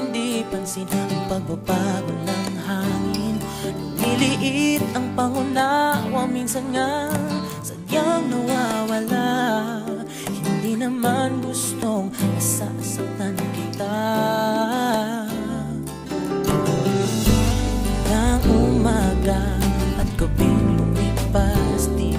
hindi pansin ang pagbabago ng hangin. Lumiliit ang pangunawa, minsan nga sadyang nawawala. Hindi naman gustong masasaktan kita. Ilang umaga at gabing lumipas, di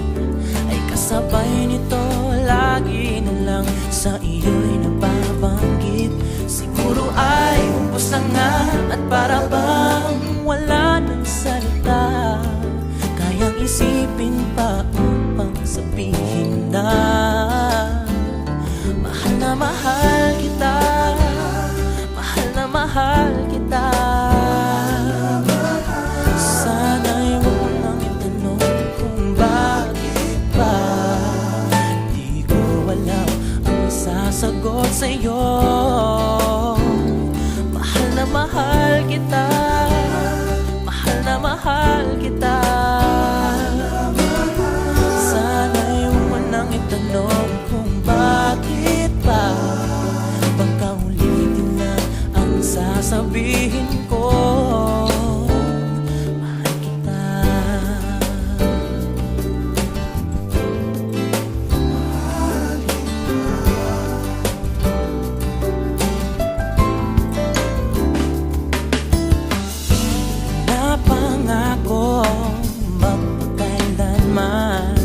ay kasabay nito. Lagi na lang sa iyo'y nababanggit. Siguro ay umpos na nga at para bang wala ng salita. Kayang isipin pa upang sabihin na mahal na mahal kita, mahal na mahal kita. Sana'y huwag mo nang itanong kung bakit ba. Di ko alam ang sasagot sa'yo. Mahal na mahal kita, mahal na mahal kita. Sana'y huwag mo nang itanong kung bakit ba. Baka ulitin na ang sasabihin ko. Mahal kita. Napangako mapagkailanman,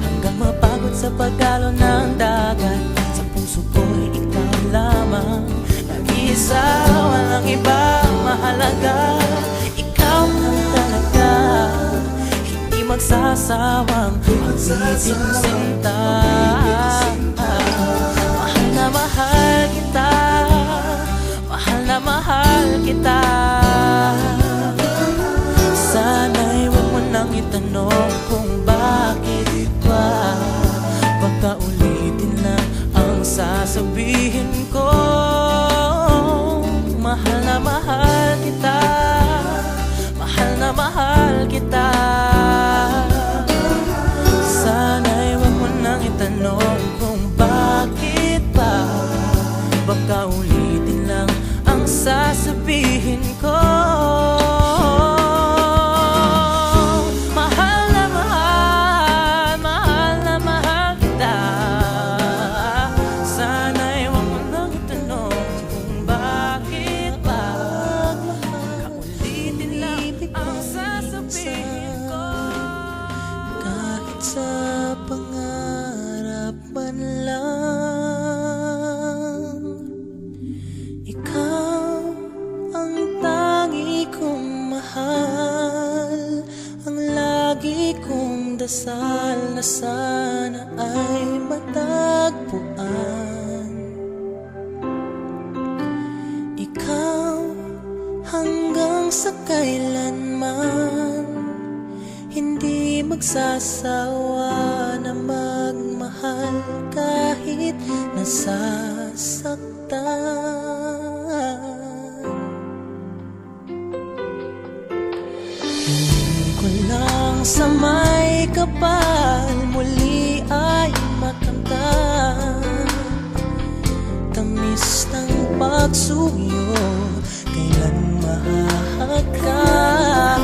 hanggang mapagod sa pagdalo ng dagat. Sa puso ko'y ikaw lamang, nag-iisa, walang iba mahalaga. Ikaw lang talaga, hindi magsasawang pag-ibig sinta. Mahal na mahal kita, mahal na mahal kita. Sana'y huwag mo nang itanong kung bakit ba. Baka ulitin na ang sasabihin ko. Mahal na mahal kita, mahal na mahal kita. Sana'y huwag mo nang itanong kung bakit ba. Baka ulitin lang ang sasabihin ko. Sa pangarap man lang, ikaw ang tangi kong mahal. Ang lagi kong dasal na sana ay matagpuan. Ikaw hanggang sa kailanman, hindi magsasawa na magmahal kahit nasasaktan. Hingin ko lang sa may kapal muli ay makamtan. Tamis ng pagsuyo, kailan mahahagkan.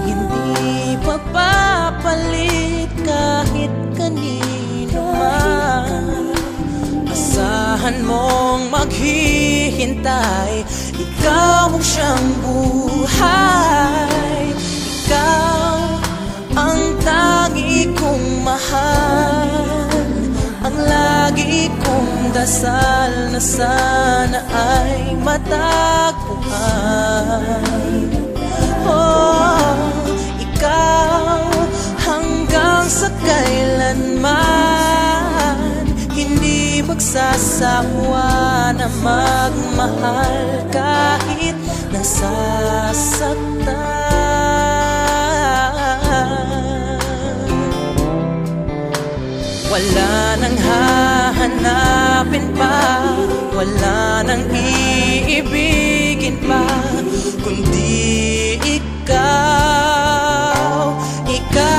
Hindi papapalit kahit kanino man. Asahan mong maghihintay, ikaw ang siyang buhay. Ikaw ang tangi kong mahal. Ang lagi kong dasal na sana ay matagpuan. Oh, ikaw hanggang sa kailanman, hindi magsasawa na magmahal kahit nasasaktan. Wala nang hahanapin pa, wala nang iibigin pa, kundi ikaw, ikaw.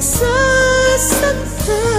nasasaktan.